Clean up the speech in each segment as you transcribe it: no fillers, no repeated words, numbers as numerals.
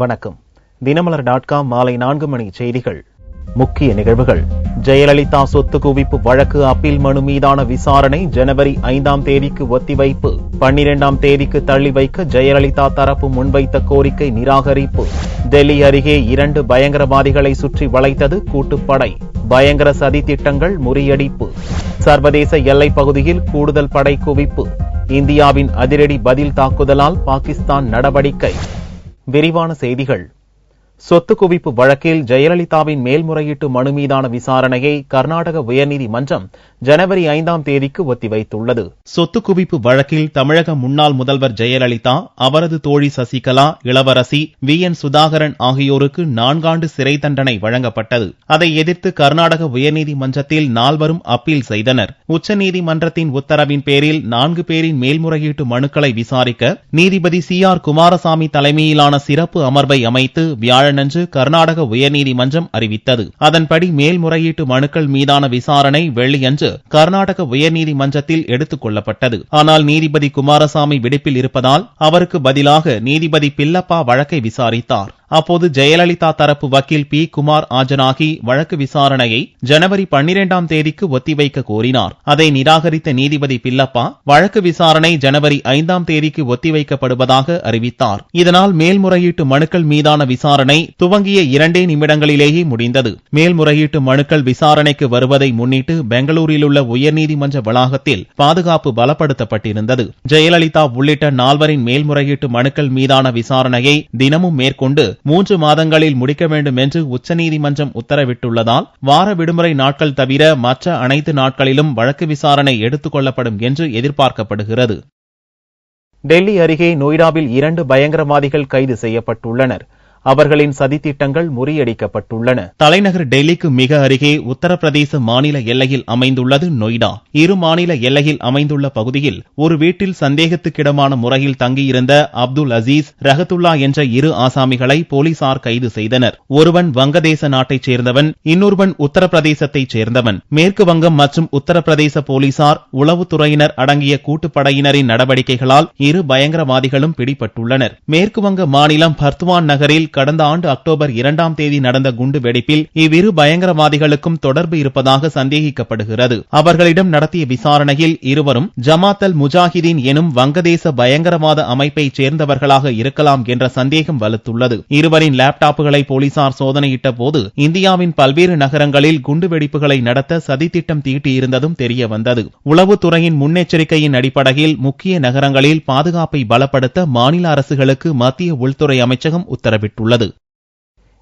வணக்கம். தினமலர்.com மாலை 4 மணி செய்திகள். முக்கிய நிகழ்வுகள். ஜெயலலிதா சொத்து குவிப்பு வழக்கு அப்பீல் மனு மீதான விசாரணை ஜனவரி 5ஆம் தேதிக்கு ஒத்திவைப்பு. 12ஆம் தேதிக்கு தள்ளி வைக்க ஜெயலலிதா தரப்பு முன்வைத்த கோரிக்கை நிராகரிப்பு. டெல்லி அருகே 2 பயங்கரவாதிகளை சுற்றி வளைத்தது கூட்டுப்படை. பயங்கர சதி திட்டங்கள் முறியடிப்பு. சர்வதேச எல்லைப் பகுதியில் கூடுதல் படை குவிப்பு. இந்தியாவின் அதிரடி பதில் தாக்குதலால் பாகிஸ்தான் நடவடிக்கை. விரிவான செய்திகள். சொத்து குவிப்பு வழக்கில் ஜெயலலிதாவின் மேல்முறையீட்டு மனு மீதான விசாரணையை கர்நாடக உயர்நீதிமன்றம் ஜனவரி 5ஆம் தேதிக்கு ஒத்திவைத்துள்ளது. சொத்து குவிப்பு வழக்கில் தமிழக முன்னாள் முதல்வர் ஜெயலலிதா, அவரது தோழி சசிகலா, இளவரசி VN சுதாகரன் ஆகியோருக்கு 4 ஆண்டு சிறை தண்டனை வழங்கப்பட்டது. அதை எதிர்த்து கர்நாடக உயர்நீதிமன்றத்தில் 4 அப்பீல் செய்தனர். உச்சநீதிமன்றத்தின் உத்தரவின் பேரில் 4 பேரின் மேல்முறையீட்டு மனுக்களை விசாரிக்க நீதிபதி CR குமாரசாமி தலைமையிலான சிறப்பு அமர்வை அமைத்து வியாழனன்று கர்நாடக உயர்நீதிமன்றம் அறிவித்தது. அதன்படி மேல்முறையீட்டு மனுக்கள் மீதான விசாரணை வெள்ளியன்று கர்நாடக உயர்நீதிமன்றத்தில் எடுத்துக் கொள்ளப்பட்டது. ஆனால் நீதிபதி குமாரசாமி விடுப்பில் இருப்பதால் அவருக்கு பதிலாக நீதிபதி பில்லப்பா வழக்கை விசாரித்தார். அப்போது ஜெயலலிதா தரப்பு வக்கீல் P. குமார் ஆஜராகி வழக்கு விசாரணையை ஜனவரி 12ஆம் தேதிக்கு ஒத்திவைக்க கோரினார். அதை நிராகரித்த நீதிபதி பில்லப்பா வழக்கு விசாரணை ஜனவரி 5ஆம் தேதிக்கு ஒத்திவைக்கப்படுவதாக அறிவித்தார். இதனால் மேல்முறையீட்டு மனுக்கள் மீதான விசாரணை துவங்கிய 2 நிமிடங்களிலேயே முடிந்தது. மேல்முறையீட்டு மனுக்கள் விசாரணைக்கு வருவதை முன்னிட்டு பெங்களூரில் உள்ள உயர்நீதிமன்ற வளாகத்தில் பாதுகாப்பு பலப்படுத்தப்பட்டிருந்தது. ஜெயலலிதா உள்ளிட்ட 4 மேல்முறையீட்டு மனுக்கள் மீதான விசாரணையை தினமும் மேற்கொண்டு 3 மாதங்களில் முடிக்க வேண்டும் என்று உச்சநீதிமன்றம் உத்தரவிட்டுள்ளதால் வார விடுமுறை நாட்கள் தவிர மற்ற அனைத்து நாட்களிலும் வழக்கு விசாரணை எடுத்துக் கொள்ளப்படும் என்று எதிர்பார்க்கப்படுகிறது. டெல்லி அருகே நொய்டாவில் 2 பயங்கரவாதிகள் கைது செய்யப்பட்டுள்ளனர். அவர்களின் சதித்திட்டங்கள் முறியடிக்கப்பட்டுள்ளன. தலைநகர் டெல்லிக்கு மிக அருகே உத்தரப்பிரதேச மாநில எல்லையில் அமைந்துள்ளது நொய்டா. இரு மாநில எல்லையில் அமைந்துள்ள பகுதியில் ஒரு வீட்டில் சந்தேகத்துக்கிடமான முறையில் தங்கியிருந்த அப்துல் அசீஸ், ரஹத்துல்லா என்ற 2 ஆசாமிகளை போலீசார் கைது செய்தனர். ஒருவன் வங்கதேச நாட்டைச் சேர்ந்தவன், இன்னொருவன் உத்தரப்பிரதேசத்தைச் சேர்ந்தவன். மேற்கு வங்கம் மற்றும் உத்தரப்பிரதேச போலீசார், உளவுத்துறையினர் அடங்கிய கூட்டுப்படையினரின் நடவடிக்கைகளால் 2 பயங்கரவாதிகளும் பிடிபட்டுள்ளனர். மேற்கு வங்க மாநிலம் பர்த்வான் நகரில் கடந்த ஆண்டு அக்டோபர் 2ஆம் தேதி நடந்த குண்டு வெடிப்பில் இவ்விரு பயங்கரவாதிகளுக்கும் தொடர்பு இருப்பதாக சந்தேகிக்கப்படுகிறது. அவர்களிடம் நடத்திய விசாரணையில் இருவரும் ஜமாத் அல் முஜாஹிதீன் எனும் வங்கதேச பயங்கரவாத அமைப்பைச் சேர்ந்தவர்களாக இருக்கலாம் என்ற சந்தேகம் வலுத்துள்ளது. இருவரின் லேப்டாப்புகளை போலீசார் சோதனையிட்ட போது இந்தியாவின் பல்வேறு நகரங்களில் குண்டு வெடிப்புகளை நடத்த சதித்திட்டம் தீட்டியிருந்ததும் தெரிய வந்தது. உளவுத்துறையின் முன்னெச்சரிக்கையின் அடிப்படையில் முக்கிய நகரங்களில் பாதுகாப்பை பலப்படுத்த மாநில அரசுகளுக்கு மத்திய உள்துறை அமைச்சகம் உத்தரவிட்டுள்ளது.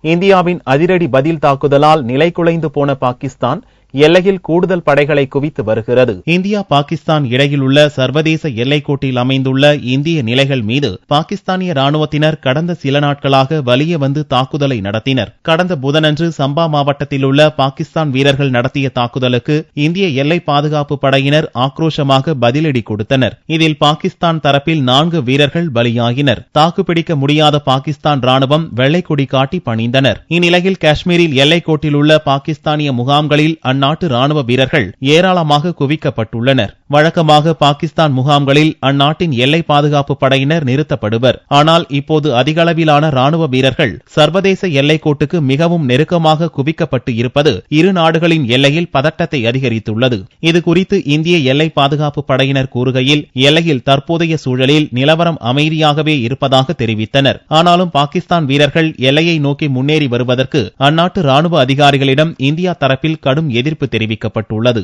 இந்தியாவின் அதிரடி பதில் தாக்குதலால் நிலைகுலைந்து போன பாகிஸ்தான் எல்லையில் கூடுதல் படைகளை குவித்து வருகிறது. இந்தியா பாகிஸ்தான் இடையில் உள்ள சர்வதேச எல்லைக்கோட்டில் அமைந்துள்ள இந்திய நிலைகள் மீது பாகிஸ்தானிய ராணுவத்தினர் கடந்த சில நாட்களாக வலிய வந்து தாக்குதலை நடத்தினர். கடந்த புதனன்று சம்பா மாவட்டத்தில் உள்ள பாகிஸ்தான் வீரர்கள் நடத்திய தாக்குதலுக்கு இந்திய எல்லை பாதுகாப்பு படையினர் ஆக்ரோஷமாக பதிலடி கொடுத்தனர். இதில் பாகிஸ்தான் தரப்பில் 4 வீரர்கள் பலியாகினர். தாக்குப்பிடிக்க முடியாத பாகிஸ்தான் ராணுவம் வெள்ளைக்கொடி காட்டி பணிந்தனர். இந்நிலையில் காஷ்மீரில் எல்லைக்கோட்டில் உள்ள பாகிஸ்தானிய முகாம்களில் அந்நாட்டு ராணுவ வீரர்கள் ஏராளமாக குவிக்கப்பட்டுள்ளனர். வழக்கமாக பாகிஸ்தான் முகாம்களில் அந்நாட்டின் எல்லை பாதுகாப்பு படையினர் நிறுத்தப்படுவர். ஆனால் இப்போது அதிகளவிலான ராணுவ வீரர்கள் சர்வதேச எல்லைக்கோட்டுக்கு மிகவும் நெருக்கமாக குவிக்கப்பட்டு இருப்பது இரு நாடுகளின் எல்லையில் பதட்டத்தை அதிகரித்துள்ளது. இதுகுறித்து இந்திய எல்லை பாதுகாப்பு படையினர் கூறுகையில், எல்லையில் தற்போதைய சூழலில் நிலவரம் அமைதியாகவே இருப்பதாக தெரிவித்தனர். ஆனாலும் பாகிஸ்தான் வீரர்கள் எல்லையை நோக்கி முன்னேறி வருவதற்கு அந்நாட்டு ராணுவ அதிகாரிகளிடம் இந்தியா தரப்பில் கடும் எதிர்ப்பு தெரிவிக்கப்பட்டுள்ளது.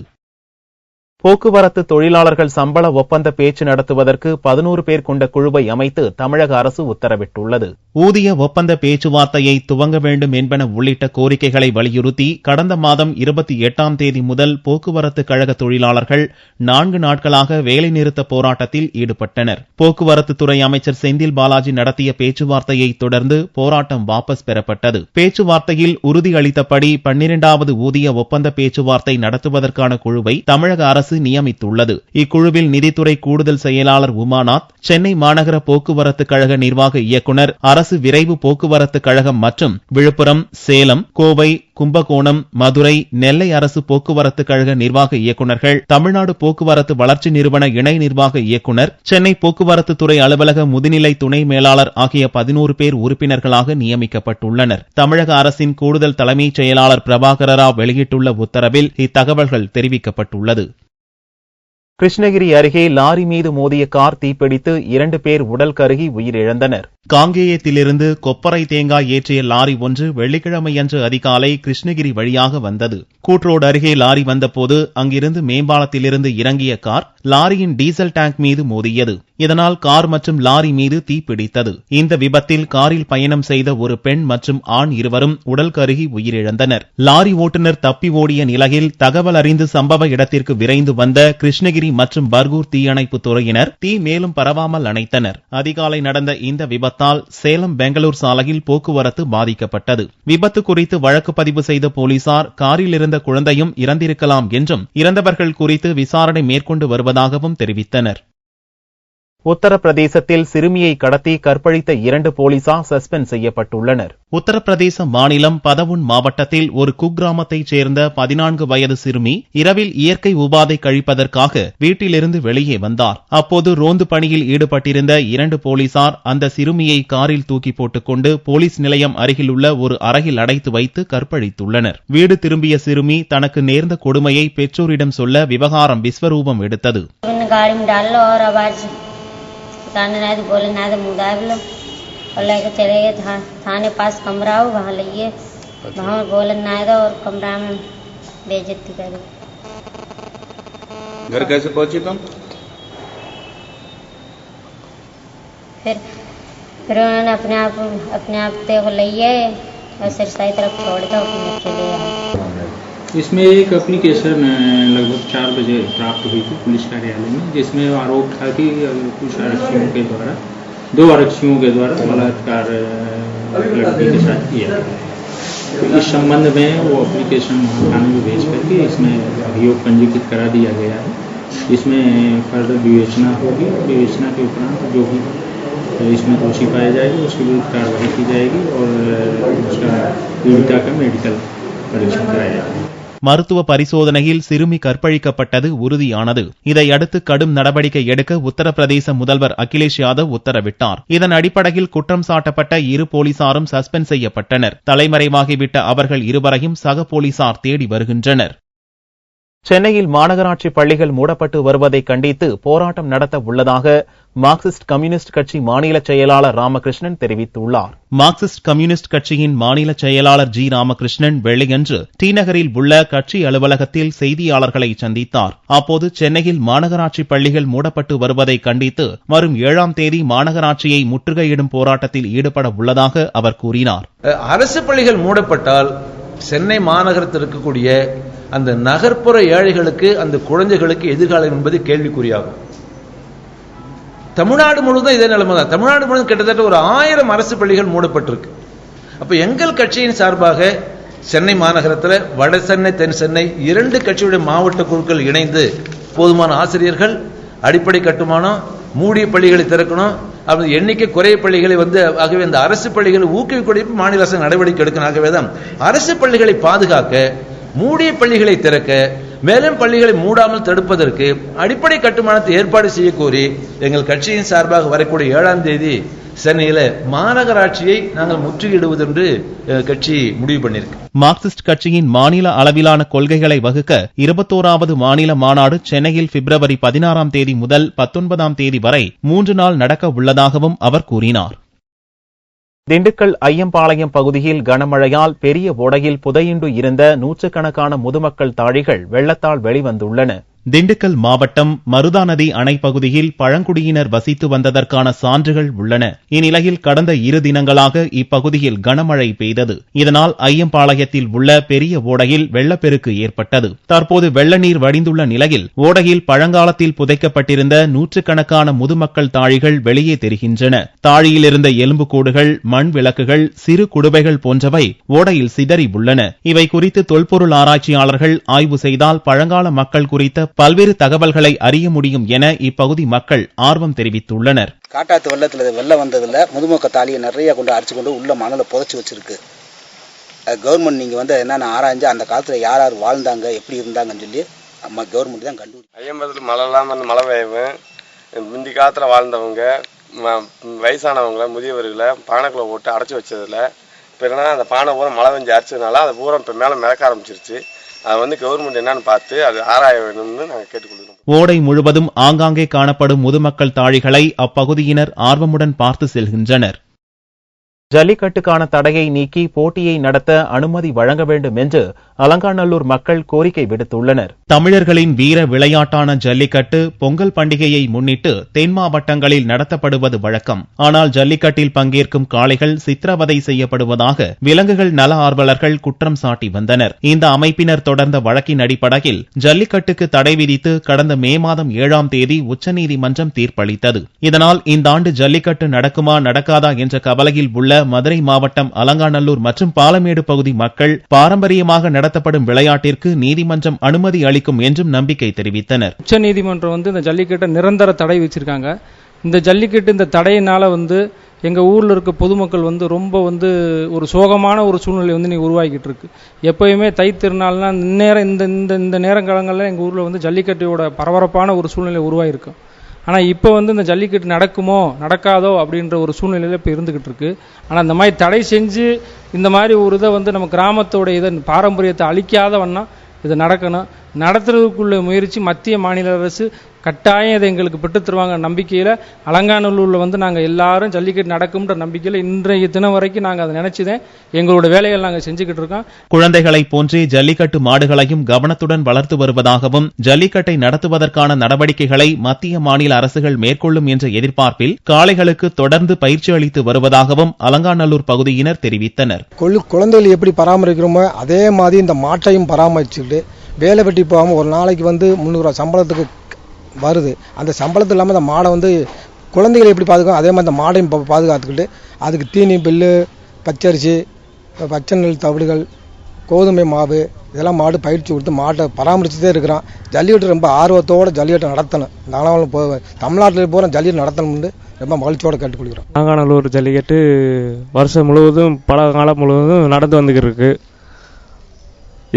போக்குவரத்து தொழிலாளர்கள் சம்பள ஒப்பந்த பேச்சு நடத்துவதற்கு 11 பேர் கொண்ட குழுவை அமைத்து தமிழக அரசு உத்தரவிட்டுள்ளது. ஊதிய ஒப்பந்த பேச்சுவார்த்தையை துவங்க வேண்டும் என்பன உள்ளிட்ட கோரிக்கைகளை வலியுறுத்தி கடந்த மாதம் 28ஆம் தேதி முதல் போக்குவரத்து கழக தொழிலாளர்கள் 4 நாட்களாக வேலைநிறுத்த போராட்டத்தில் ஈடுபட்டனர். போக்குவரத்து துறை அமைச்சர் செந்தில் பாலாஜி நடத்திய பேச்சுவார்த்தையை தொடர்ந்து போராட்டம் வாபஸ் பெறப்பட்டது. பேச்சுவார்த்தையில் உறுதியளித்தபடி 12வது ஊதிய ஒப்பந்த பேச்சுவார்த்தை நடத்துவதற்கான குழுவை தமிழக அரசு அரசு நியமித்துள்ளது. இக்குழுவில் நிதித்துறை கூடுதல் செயலாளர் உமாநாத், சென்னை மாநகர போக்குவரத்து கழக நிர்வாக இயக்குநர், அரசு விரைவு போக்குவரத்து கழகம் மற்றும் விழுப்புரம், சேலம், கோவை, கும்பகோணம், மதுரை, நெல்லை அரசு போக்குவரத்து கழக நிர்வாக இயக்குநர்கள், தமிழ்நாடு போக்குவரத்து வளர்ச்சி நிறுவன இணை நிர்வாக இயக்குநர், சென்னை போக்குவரத்து துறை அலுவலக முதுநிலை துணை மேலாளர் ஆகிய 11 பேர் உறுப்பினர்களாக நியமிக்கப்பட்டுள்ளனர். தமிழக அரசின் கூடுதல் தலைமைச் செயலாளர் பிரபாகர ராவ் வெளியிட்டுள்ள உத்தரவில் இத்தகவல்கள் தெரிவிக்கப்பட்டுள்ளது. கிருஷ்ணகிரி அருகே லாரி மீது மோதிய கார் தீப்பிடித்து 2 பேர் உடல் கருகி உயிரிழந்தனர். காங்கேயத்திலிருந்து கொப்பரை தேங்காய் ஏற்றிய லாரி ஒன்று வெள்ளிக்கிழமையன்று அதிகாலை கிருஷ்ணகிரி வழியாக வந்தது. கூட்ரோடு அருகே லாரி வந்தபோது அங்கிருந்து மேம்பாலத்திலிருந்து இறங்கிய கார் லாரியின் டீசல் டேங்க் மீது மோதியது. இதனால் கார் மற்றும் லாரி மீது தீப்பிடித்தது. இந்த விபத்தில் காரில் பயணம் செய்த ஒரு பெண் மற்றும் ஆண் இருவரும் உடல் கருகி உயிரிழந்தனர். லாரி ஓட்டுநர் தப்பி ஓடிய நிலையில் தகவல் அறிந்து சம்பவ இடத்திற்கு விரைந்து வந்த கிருஷ்ணகிரி மற்றும் பர்கூர் தீயணைப்பு துறையினர் தீ மேலும் பரவாமல் அணைத்தனர். அதிகாலை நடந்த இந்த விபத்தால் சேலம் பெங்களூர் சாலையில் போக்குவரத்து பாதிக்கப்பட்டது. விபத்து குறித்து வழக்கு பதிவு செய்த போலீசார் காரில் இருந்த குழந்தையும் இறந்திருக்கலாம் என்றும் இறந்தவர்கள் குறித்து விசாரணை மேற்கொண்டு வருவதாகவும் தெரிவித்தனர். உத்தரப்பிரதேசத்தில் சிறுமியை கடத்தி கற்பழித்த 2 போலீசார் சஸ்பெண்ட் செய்யப்பட்டுள்ளனர். உத்தரப்பிரதேச மாநிலம் பதவுன் மாவட்டத்தில் ஒரு குக்கிராமத்தைச் சேர்ந்த 14 வயது சிறுமி இரவில் இயற்கை உபாதை கழிப்பதற்காக வீட்டிலிருந்து வெளியே வந்தார். அப்போது ரோந்து பணியில் ஈடுபட்டிருந்த 2 போலீசார் அந்த சிறுமியை காரில் தூக்கி போட்டுக் கொண்டு போலீஸ் நிலையம் அருகில் உள்ள ஒரு அறையில் அடைத்து வைத்து கற்பழித்துள்ளனர். வீடு திரும்பிய சிறுமி தனக்கு நேர்ந்த கொடுமையை பெற்றோரிடம் சொல்ல விவகாரம் விஸ்வரூபம் எடுத்தது. बताने ना बोले ना तो मुदाब लो और लेके चले गए थाने पास कमरा हो वहाँ लिए वहाँ बोले ना तो और कमरा में बेइज्जती करी। घर कैसे पहुंची तुम? फिर उन्होंने अपने आप को लिए और सिरसाई तरफ छोड़ दो चले आए। इसमें एक एप्लीकेशन लगभग 4 बजे प्राप्त हुई थी पुलिस कार्यालय में, जिसमें आरोप था कि कुछ आरक्षियों के द्वारा 2 आरक्षियों के द्वारा बलात्कार लड़की के साथ किया गया। तो इस संबंध में वो एप्लीकेशन थाने में भेज करके इसमें अभियोग पंजीकृत करा दिया गया है। इसमें फर्दर विवेचना होगी। विवेचना के उपरांत जो भी इसमें दोषी पाया जाएगा उसके विरुद्ध कार्रवाई की जाएगी और उसका पीड़िता का मेडिकल परीक्षण कराया जाएगा. மருத்துவ பரிசோதனையில் சிறுமி கற்பழிக்கப்பட்டது உறுதியானது. இதையடுத்து கடும் நடவடிக்கை எடுக்க உத்தரப்பிரதேச முதல்வர் அகிலேஷ் யாதவ் உத்தரவிட்டார். இதன் அடிப்படையில் குற்றம் சாட்டப்பட்ட 2 போலீசாரும் சஸ்பெண்ட் செய்யப்பட்டனர். தலைமறைவாகிவிட்ட அவர்கள் இருவரையும் சக போலீசார் தேடி வருகின்றனர். சென்னையில் மாநகராட்சி பள்ளிகள் மூடப்பட்டு வருவதை கண்டித்து போராட்டம் நடத்த உள்ளதாக மார்க்சிஸ்ட் கம்யூனிஸ்ட் கட்சி மாநில செயலாளர் ராமகிருஷ்ணன் தெரிவித்துள்ளார். மார்க்சிஸ்ட் கம்யூனிஸ்ட் கட்சியின் மாநில செயலாளர் ஜி ராமகிருஷ்ணன் வெள்ளியன்று டி நகரில் உள்ள கட்சி அலுவலகத்தில் செய்தியாளர்களை சந்தித்தார். அப்போது சென்னையில் மாநகராட்சி பள்ளிகள் மூடப்பட்டு வருவதை கண்டித்து வரும் 7ஆம் தேதி மாநகராட்சியை முற்றுகையிடும் போராட்டத்தில் ஈடுபட உள்ளதாக அவர் கூறினார். அரசு பள்ளிகள் மூடப்பட்டால் சென்னை மாநகரத்தில் இருக்கக்கூடிய அந்த நகர்ப்புற ஏழைகளுக்கு அந்த குழந்தைகளுக்கு எதிர்காலம் என்பது கேள்விக்குறியாகும். தமிழ்நாடு முழுவதும் இதே நிலைமை தான். தமிழ்நாடு முழுவதும் கிட்டத்தட்ட ஒரு 1000 அரசு பள்ளிகள் மூடப்பட்டிருக்கு. அப்ப எங்கள் கட்சியின் சார்பாக சென்னை மாநகரத்தில் வட சென்னை தென் சென்னை 2 கட்சியுடைய மாவட்ட குழுக்கள் இணைந்து போதுமான ஆசிரியர்கள், அடிப்படை கட்டுமானம், மூடிய பள்ளிகளை திறக்கணும், அப்படி எண்ணிக்கை குறைய பள்ளிகளை ஆகவே அந்த அரசு பள்ளிகளை ஊக்குவிக்கூடிய மாநில அரசு நடவடிக்கை எடுக்கணும். ஆகவேதான் அரசு பள்ளிகளை பாதுகாக்க, மூடிய பள்ளிகளை திறக்க, மேலும் பள்ளிகளை மூடாமல் தடுப்பதற்கு அடிப்படை கட்டுமானத்தை ஏற்பாடு செய்ய கோரி எங்கள் கட்சியின் சார்பாக வரக்கூடிய 7ஆம் தேதி சென்னையில மாநகராட்சியை நாங்கள் முற்றுகையிடுவது என்று கட்சி முடிவு பண்ணியிருக்கு. மார்க்சிஸ்ட் கட்சியின் மாநில அளவிலான கொள்கைகளை வகுக்க 21வது மாநில மாநாடு சென்னையில் பிப்ரவரி 16ஆம் தேதி முதல் 19ஆம் தேதி வரை 3 நாள் நடக்க உள்ளதாகவும் அவர் கூறினார். திண்டுக்கல் ஐயம்பாளையம் பகுதியில் கனமழையால் பெரிய ஓடையில் புதையுண்டு இருந்த 100கணக்கான முதுமக்கள் தாழிகள் வெள்ளத்தால் வெளிவந்துள்ளன. திண்டுக்கல் மாவட்டம் மருதாநதி அணை பகுதியில் பழங்குடியினர் வசித்து வந்ததற்கான சான்றுகள் உள்ளன. இந்நிலையில் கடந்த 2 தினங்களாக இப்பகுதியில் கனமழை பெய்தது. இதனால் ஐயம்பாளையத்தில் உள்ள பெரிய ஓடையில் வெள்ளப்பெருக்கு ஏற்பட்டது. தற்போது வெள்ள நீர் வடிந்துள்ள நிலையில் ஓடையில் பழங்காலத்தில் புதைக்கப்பட்டிருந்த 100கணக்கான முதுமக்கள் தாழிகள் வெளியே தெரிகின்றன. தாழியில் இருந்த எலும்புக்கூடுகள், மண் விளக்குகள், சிறு குடுவைகள் போன்றவை ஓடையில் சிதறி உள்ளன. இவை குறித்து தொல்பொருள் ஆராய்ச்சியாளர்கள் ஆய்வு செய்தால் பழங்கால மக்கள் குறித்த பல்வேறு தகவல்களை அறிய முடியும் என இப்பகுதி மக்கள் ஆர்வம் தெரிவித்துள்ளனர். காட்டாத்து வெள்ளம் வந்ததுல முதுமொக்க தாலியை நிறைய கொண்டு அடிச்சு கொண்டு உள்ள மணல புதைச்சு வச்சிருக்கு. கவர்மெண்ட் நீங்க என்னன்னு ஆராய்ஞ்சு அந்த காலத்துல யார் யார் வாழ்ந்தாங்க எப்படி இருந்தாங்கன்னு சொல்லி கவர்மெண்ட் தான் கண்டுபிடி. ஐயம்பதுல மழை இல்லாம மழை பெய்யும். முந்தி காலத்துல வாழ்ந்தவங்க வயசானவங்களை முதியவர்களை பானைக்குள்ள போட்டு அடைச்சி வச்சதுல இப்போ என்னன்னா அந்த பானை பூரா மழை பெஞ்சு அரைச்சதுனால அது பூரா இப்போ மேலே மிதக்க ஆரம்பிச்சிருச்சு. அதை கவர்மெண்ட் என்னன்னு பார்த்து அது ஆராய வேணும்னு நாங்கள் கேட்டுக்கொள்கிறோம். ஓடை முழுவதும் ஆங்காங்கே காணப்படும் முதுமக்கள் தாழிகளை அப்பகுதியினர் ஆர்வமுடன் பார்த்து செல்கின்றனர். ஜல்லிக்கட்டுக்கான தடையை நீக்கி போட்டியை நடத்த அனுமதி வழங்க வேண்டும் என்று அலங்காநல்லூர் மக்கள் கோரிக்கை விடுத்துள்ளனர். தமிழர்களின் வீர விளையாட்டான ஜல்லிக்கட்டு பொங்கல் பண்டிகையை முன்னிட்டு தென் மாவட்டங்களில் நடத்தப்படுவது வழக்கம். ஆனால் ஜல்லிக்கட்டில் பங்கேற்கும் காளைகள் சித்திரவதை செய்யப்படுவதாக விலங்குகள் நல ஆர்வலர்கள் குற்றம் சாட்டி வந்தனர். இந்த அமைப்பினர் தொடர்ந்த வழக்கின் அடிப்படையில் ஜல்லிக்கட்டுக்கு தடை விதித்து கடந்த மே மாதம் 7ஆம் தேதி உச்சநீதிமன்றம் தீர்ப்பளித்தது. இதனால் இந்த ஆண்டு ஜல்லிக்கட்டு நடக்குமா நடக்காதா என்ற கவலையில் உள்ள மதுரை மாவட்டம் அலங்காநல்லூர் மற்றும் பாலமேடு பகுதி மக்கள் பாரம்பரியமாக நடத்தப்படும் விளையாட்டிற்கு நீதிமன்றம் அனுமதி அளிக்கும் என்றும் நம்பிக்கை தெரிவித்தனர். உச்ச நீதிமன்றம் இந்த ஜல்லிக்கட்டை நிரந்தர தடை வச்சிருக்காங்க. இந்த ஜல்லிக்கட்டு இந்த தடையினால எங்க ஊர்ல இருக்க பொதுமக்கள் ரொம்ப ஒரு சோகமான ஒரு சூழ்நிலை இன்னைக்கு உருவாக்கிட்டு இருக்கு. எப்பயுமே தை திருநாள்னா இந்த நேரங்காலங்களில் எங்க ஊர்ல ஜல்லிக்கட்டோட பரபரப்பான ஒரு சூழ்நிலை உருவாயிருக்கு. ஆனால் இப்போ இந்த ஜல்லிக்கட்டு நடக்குமோ நடக்காதோ அப்படின்ற ஒரு சூழ்நிலையில் இப்போ இருந்துகிட்டு இருக்கு. ஆனால் இந்த மாதிரி தடை செஞ்சு இந்த மாதிரி ஒரு இதை நம்ம கிராமத்தோட பாரம்பரியத்தை அழிக்காத வண்ணா இது நடக்கணும். நடத்துறதுக்குள்ள முயற்சி மத்திய மாநில அரசு கட்டாயம் இதை எங்களுக்கு பெற்று தருவாங்க நம்பிக்கையில் அலங்காநல்லூரில் நாங்கள் எல்லாரும் ஜல்லிக்கட்டு நடக்கும்ன்ற நம்பிக்கையில் இன்றைய தினம் வரைக்கும் நாங்கள் அதை நினைச்சுதான் எங்களோட வேலைகள் நாங்கள் செஞ்சுக்கிட்டு இருக்கோம். குழந்தைகளை போன்றே ஜல்லிக்கட்டு மாடுகளையும் கவனத்துடன் வளர்த்து வருவதாகவும் ஜல்லிக்கட்டை நடத்துவதற்கான நடவடிக்கைகளை மத்திய மாநில அரசுகள் மேற்கொள்ளும் என்ற எதிர்பார்ப்பில் காளைகளுக்கு தொடர்ந்து பயிற்சி அளித்து வருவதாகவும் அலங்காநல்லூர் பகுதியினர் தெரிவித்தனர். குழந்தைகளை எப்படி பராமரிக்கிறோமோ அதே மாதிரி இந்த மாட்டையும் பராமரிச்சுட்டு வேலை வெட்டி போகாமல் ஒரு நாளைக்கு 300 ரூபா சம்பளத்துக்கு வருது. அந்த சம்பளத்து இல்லாமல் அந்த மாடை குழந்தைகளை எப்படி பாதுகாக்கும் அதே மாதிரி அந்த மாடையும் பாதுகாத்துக்கிட்டு அதுக்கு தீனி பில்லு பச்சரிசி பச்சை நெல் தவிடுகள் கோதுமை மாவு இதெல்லாம் மாடு பயிற்சி கொடுத்து மாட்டை பராமரிச்சுட்டே இருக்கிறான். ஜல்லிக்கட்டு ரொம்ப ஆர்வத்தோடு ஜல்லிக்கட்டை நடத்தணும். நானும் தமிழ்நாட்டில் போகிற ஜல்லிக்கட்டு நடத்தணும்னு ரொம்ப மகிழ்ச்சியோடு கேட்டுக்கொள்கிறோம். அலங்காநல்லூர் ஜல்லிக்கட்டு வருஷம் முழுவதும் பல காலம் முழுவதும் நடந்து வந்துக்கிட்டு இருக்கு.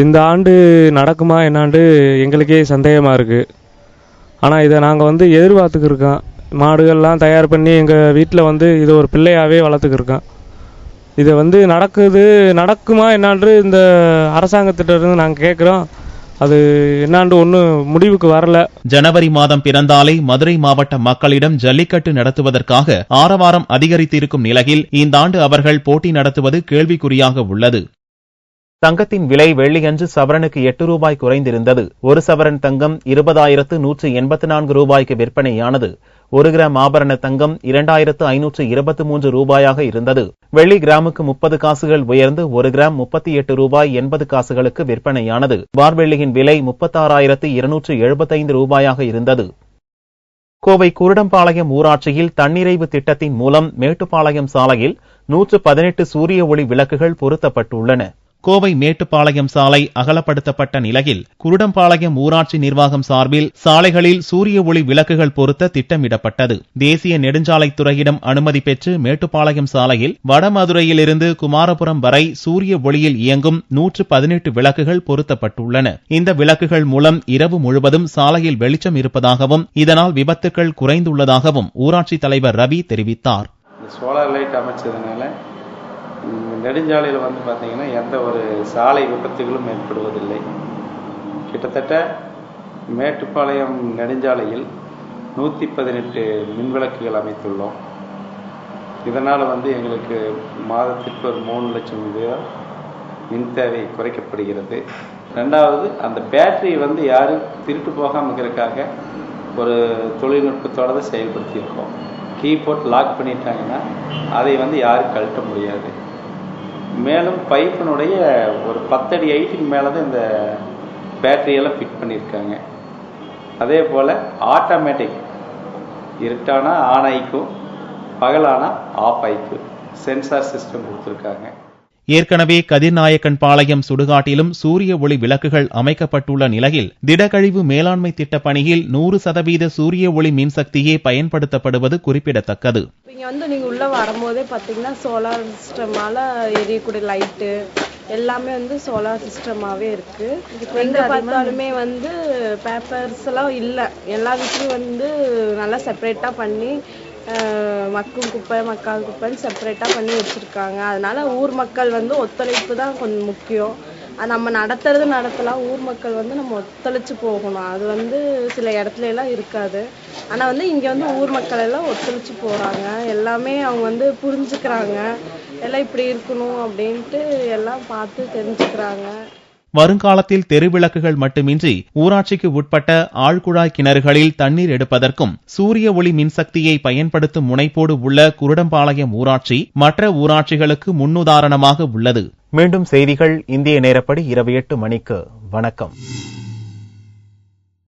இந்த ஆண்டு நடக்குமா என்னாண்டு எங்களுக்கே சந்தேகமாக இருக்குது. ஆனால் இதை நாங்கள் எதிர்பார்த்துக்கிருக்கோம். மாடுகள்லாம் தயார் பண்ணி எங்கள் வீட்டில் இதை ஒரு பிள்ளையாகவே வளர்த்துக்கிருக்கோம். இதை நடக்குமா என்னான்று இந்த அரசாங்கத்திட்ட இருந்து நாங்கள் கேட்குறோம். அது என்னாண்டு ஒன்றும் முடிவுக்கு வரல. ஜனவரி மாதம் பிறந்தாலே மதுரை மாவட்ட மக்களிடம் ஜல்லிக்கட்டு நடத்துவதற்காக ஆரவாரம் அதிகரித்திருக்கும் நிலையில் இந்த ஆண்டு அவர்கள் போட்டி நடத்துவது கேள்விக்குறியாக உள்ளது. தங்கத்தின் விலை வெள்ளியன்று சவரனுக்கு 8 ரூபாய் குறைந்திருந்தது. ஒரு சவரன் தங்கம் 20,184 ரூபாய்க்கு விற்பனையானது. 1 கிராம் ஆபரண தங்கம் 2,523 ரூபாயாக இருந்தது. வெள்ளி கிராமுக்கு 30 காசுகள் உயர்ந்து 1 கிராம் 38 ரூபாய் 80 காசுகளுக்கு விற்பனையானது. பார்வெள்ளியின் விலை 36,275 ரூபாயாக இருந்தது. கோவை குருடம்பாளையம் ஊராட்சியில் தன்னிறைவு திட்டத்தின் மூலம் மேட்டுப்பாளையம் சாலையில் 118 சூரிய ஒளி விளக்குகள் பொருத்தப்பட்டுள்ளன. கோவை மேட்டுப்பாளையம் சாலை அகலப்படுத்தப்பட்ட நிலையில் குருடம்பாளையம் ஊராட்சி நிர்வாகம் சார்பில் சாலைகளில் சூரிய ஒளி விளக்குகள் பொருத்த திட்டமிடப்பட்டது. தேசிய நெடுஞ்சாலைத்துறையிடம் அனுமதி பெற்று மேட்டுப்பாளையம் சாலையில் வடமதுரையிலிருந்து குமாரபுரம் வரை சூரிய ஒளியில் இயங்கும் 118 விளக்குகள் பொருத்தப்பட்டுள்ளன. இந்த விளக்குகள் மூலம் இரவு முழுவதும் சாலையில் வெளிச்சம் இருப்பதாகவும் இதனால் விபத்துக்கள் குறைந்துள்ளதாகவும் ஊராட்சி தலைவர் ரவி தெரிவித்தார். சோலார் லைட் அமைச்சதுனால நெடுஞ்சாலையில் பார்த்தீங்கன்னா எந்த ஒரு சாலை விபத்துகளும் ஏற்படுவதில்லை. கிட்டத்தட்ட மேட்டுப்பாளையம் நெடுஞ்சாலையில் 118 மின்விளக்குகள் அமைத்துள்ளோம். இதனால் எங்களுக்கு மாதத்திற்கு ஒரு 3 லட்சம் ரூபாய் மின் தேவை குறைக்கப்படுகிறது. ரெண்டாவது அந்த பேட்டரி யாரும் திருட்டு போகாமல் இருக்கிறதுக்காக ஒரு தொழில்நுட்பத்தோடு தான் செயல்படுத்தியிருக்கோம். கீ போட்டு லாக் பண்ணிட்டாங்கன்னா அதை யாரும் கழட்ட முடியாது. மேலும் பைப்பினுடைய ஒரு 10 அடி ஹைட்டுக்கு மேலே தான் இந்த பேட்டரியெல்லாம் ஃபிட் பண்ணியிருக்காங்க. அதே போல் ஆட்டோமேட்டிக் இருட்டானா ஆன் ஆகிக்கும், பகலானா ஆஃப் ஆகிக்கும் சென்சார் சிஸ்டம் கொடுத்துருக்காங்க. ஏற்கனவே கதிர்நாயக்கன் பாளையம் சுடுகாட்டிலும் சூரிய ஒளி விளக்குகள் அமைக்கப்பட்டுள்ள நிலையில் திடக்கழிவு மேலாண்மை திட்டப் பணியில் 100% சூரிய ஒளி மின்சக்தியே பயன்படுத்தப்படுவது குறிப்பிடத்தக்கது. இங்க நீங்க உள்ள வரும்போதே பாத்தீங்கன்னா சோலார் சிஸ்டமால எரியக்கூடிய லைட்டு எல்லாமே சோலார் சிஸ்டமாவே இருக்கு. எங்க பார்த்தாலுமே பேப்பர்ஸ் எல்லாம் இல்ல, எல்லா வீட்லயும் நல்லா செப்பரேட்டா பண்ணி மக்கும் குப்பை மக்காத குப்பைன்னு செப்பரேட்டா பண்ணி வச்சிருக்காங்க. அதனால ஊர் மக்கள் ஒத்துழைப்பு தான் கொஞ்சம் முக்கியம். நம்ம நடத்தலாம், ஊர் மக்கள் நம்ம ஒத்துழைச்சு போகணும். அது சில இடத்துல எல்லாம் இருக்காது. ஆனா இங்க ஊர் மக்கள் எல்லாம் ஒத்துழைச்சு போறாங்க. எல்லாமே அவங்க புரிஞ்சுக்கிறாங்க, எல்லாம் இப்படி இருக்கணும் அப்படின்ட்டு எல்லாம் பார்த்து தெரிஞ்சுக்கிறாங்க. வருங்காலத்தில் தெருவிளக்குகள் மட்டுமின்றி ஊராட்சிக்கு உட்பட்ட ஆழ்குழாய் கிணறுகளில் தண்ணீர் எடுப்பதற்கும் சூரிய ஒளி மின்சக்தியை பயன்படுத்தும் முனைப்போடு உள்ள குருடம்பாளையம் ஊராட்சி மற்ற ஊராட்சிகளுக்கு முன்னுதாரணமாக உள்ளது. மீண்டும் செய்திகள் இந்திய நேரப்படி இரவு 8 மணிக்கு. வணக்கம்.